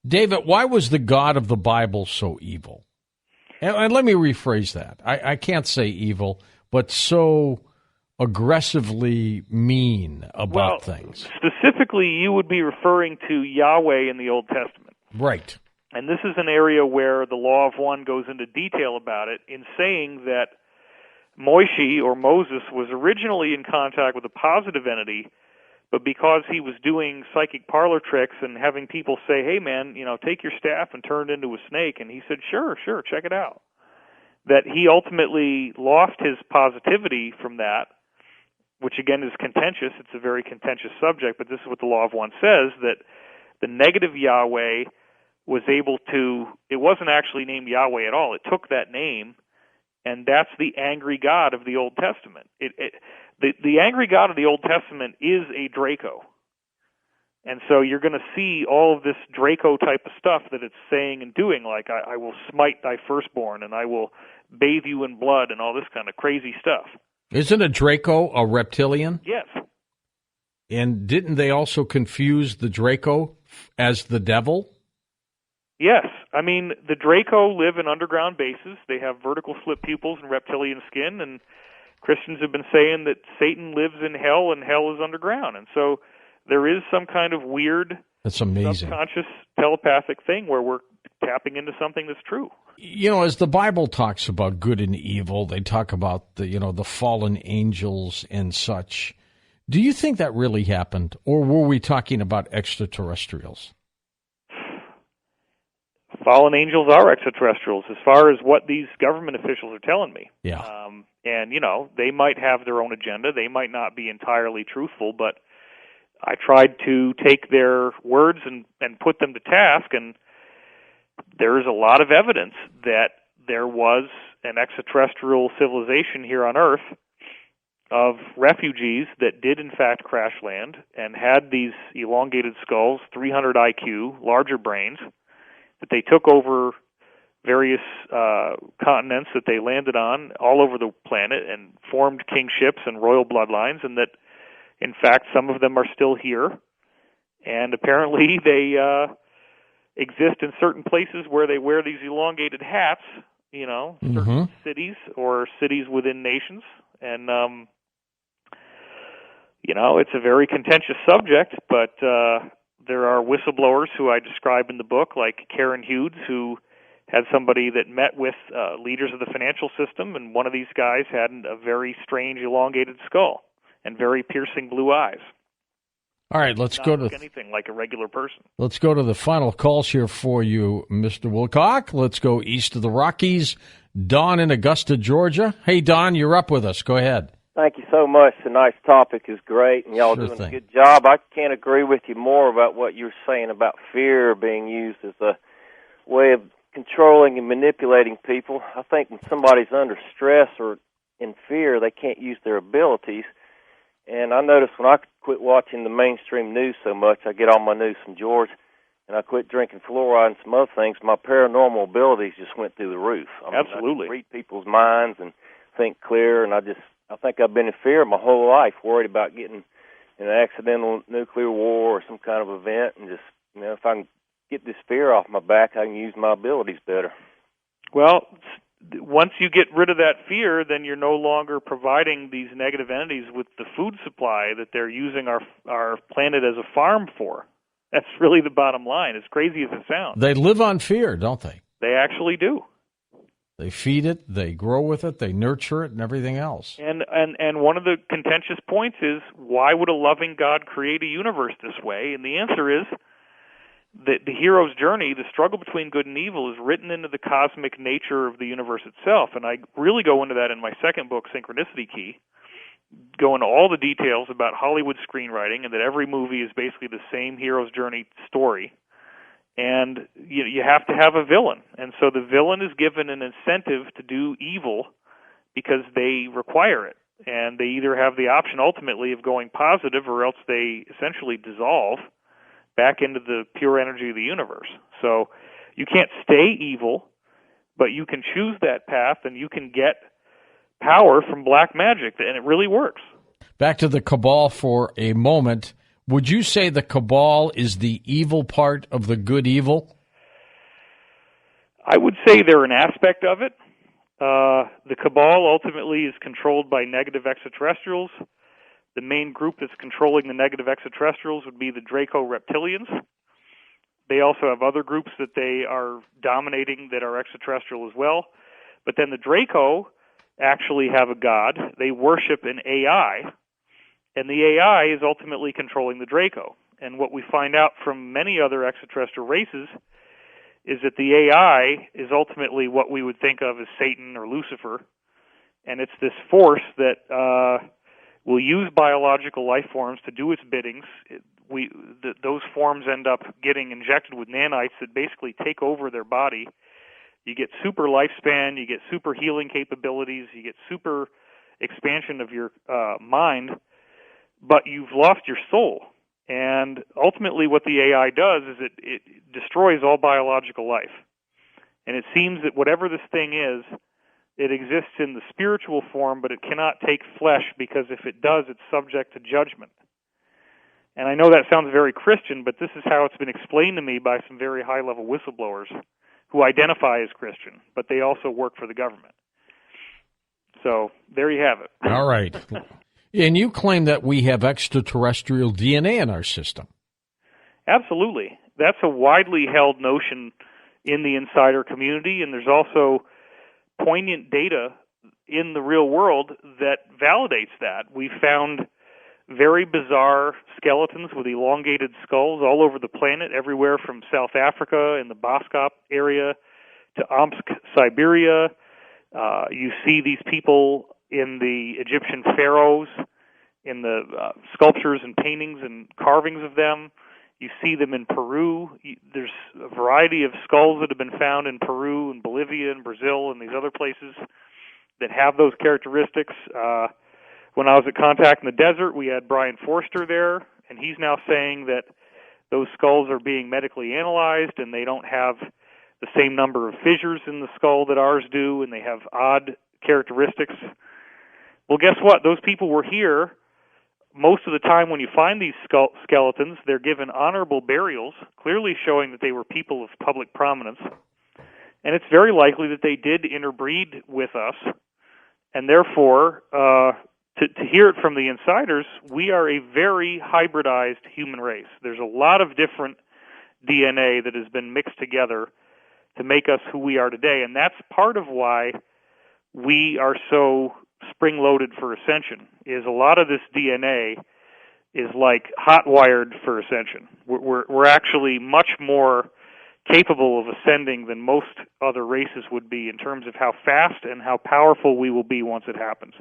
David, why was the God of the Bible so evil? And let me rephrase that. I can't say evil, but so aggressively mean about things. Specifically, you would be referring to Yahweh in the Old Testament. Right. And this is an area where the Law of One goes into detail about it in saying that Moshe, or Moses, was originally in contact with a positive entity, but because he was doing psychic parlor tricks and having people say, hey, man, take your staff and turn it into a snake, and he said, sure, check it out, that he ultimately lost his positivity from that, which again is contentious. It's a very contentious subject, but this is what the Law of One says, that the negative Yahweh was able to, it wasn't actually named Yahweh at all. It took that name, and that's the angry God of the Old Testament. The angry God of the Old Testament is a Draco. And so you're going to see all of this Draco type of stuff that it's saying and doing, like I will smite thy firstborn, and I will bathe you in blood, and all this kind of crazy stuff. Isn't a Draco a reptilian? Yes. And didn't they also confuse the Draco as the devil? Yes. I mean, the Draco live in underground bases. They have vertical slit pupils and reptilian skin, and Christians have been saying that Satan lives in hell and hell is underground. And so there is some kind of weird, that's amazing, subconscious telepathic thing where we're tapping into something that's true. As the Bible talks about good and evil, they talk about the fallen angels and such. Do you think that really happened, or were we talking about extraterrestrials? Fallen angels are extraterrestrials, as far as what these government officials are telling me. Yeah. And, they might have their own agenda. They might not be entirely truthful, but I tried to take their words and put them to task, and there is a lot of evidence that there was an extraterrestrial civilization here on Earth of refugees that did in fact crash land and had these elongated skulls, 300 IQ, larger brains, that they took over various continents that they landed on all over the planet and formed kingships and royal bloodlines, and that in fact some of them are still here, and apparently they exist in certain places where they wear these elongated hats, certain cities or cities within nations. And, it's a very contentious subject, but there are whistleblowers who I describe in the book, like Karen Hughes, who had somebody that met with leaders of the financial system, and one of these guys had a very strange elongated skull and very piercing blue eyes. All right, let's go to anything like a regular person. Let's go to the final calls here for you, Mr. Wilcock. Let's go east of the Rockies. Don in Augusta, Georgia. Hey, Don, you're up with us. Go ahead. Thank you so much. Tonight's topic is great, and y'all doing a good job. I can't agree with you more about what you're saying about fear being used as a way of controlling and manipulating people. I think when somebody's under stress or in fear, they can't use their abilities. And I noticed when I quit watching the mainstream news so much, I get all my news from George, and I quit drinking fluoride and some other things, my paranormal abilities just went through the roof. Absolutely. I can read people's minds and think clear, and I think I've been in fear my whole life, worried about getting in an accidental nuclear war or some kind of event, and just, if I can get this fear off my back, I can use my abilities better. Well, once you get rid of that fear, then you're no longer providing these negative entities with the food supply that they're using our planet as a farm for. That's really the bottom line, as crazy as it sounds. They live on fear, don't they? They actually do. They feed it, they grow with it, they nurture it, and everything else. And one of the contentious points is, why would a loving God create a universe this way? And the answer is that the hero's journey, the struggle between good and evil, is written into the cosmic nature of the universe itself. And I really go into that in my second book, Synchronicity Key, go into all the details about Hollywood screenwriting, and that every movie is basically the same hero's journey story. And you have to have a villain. And so the villain is given an incentive to do evil because they require it. And they either have the option ultimately of going positive, or else they essentially dissolve back into the pure energy of the universe. So you can't stay evil, but you can choose that path, and you can get power from black magic, and it really works. Back to the cabal for a moment. Would you say the cabal is the evil part of the good evil? I would say they're an aspect of it. The cabal ultimately is controlled by negative extraterrestrials. The main group that's controlling the negative extraterrestrials would be the Draco Reptilians. They also have other groups that they are dominating that are extraterrestrial as well. But then the Draco actually have a god. They worship an AI, and the AI is ultimately controlling the Draco. And what we find out from many other extraterrestrial races is that the AI is ultimately what we would think of as Satan or Lucifer, and it's this force that will use biological life forms to do its biddings. Those forms end up getting injected with nanites that basically take over their body. You get super lifespan, you get super healing capabilities, you get super expansion of your mind, but you've lost your soul. And ultimately what the AI does is it destroys all biological life. And it seems that whatever this thing is, it exists in the spiritual form, but it cannot take flesh, because if it does, it's subject to judgment. And I know that sounds very Christian, but this is how it's been explained to me by some very high-level whistleblowers who identify as Christian, but they also work for the government. So there you have it. All right. And you claim that we have extraterrestrial DNA in our system. Absolutely. That's a widely held notion in the insider community, and there's also poignant data in the real world that validates that. We found very bizarre skeletons with elongated skulls all over the planet, everywhere from South Africa in the Boskop area to Omsk, Siberia. You see these people in the Egyptian pharaohs, in the sculptures and paintings and carvings of them. You see them in Peru. There's a variety of skulls that have been found in Peru and Bolivia and Brazil and these other places that have those characteristics. When I was at Contact in the Desert, we had Brian Forster there, and he's now saying that those skulls are being medically analyzed and they don't have the same number of fissures in the skull that ours do, and they have odd characteristics. Well, guess what? Those people were here. Most of the time when you find these skeletons, they're given honorable burials, clearly showing that they were people of public prominence. And it's very likely that they did interbreed with us. And therefore, to hear it from the insiders, we are a very hybridized human race. There's a lot of different DNA that has been mixed together to make us who we are today. And that's part of why we are so spring-loaded for ascension, is a lot of this DNA is like hot-wired for ascension. We're actually much more capable of ascending than most other races would be in terms of how fast and how powerful we will be once it happens.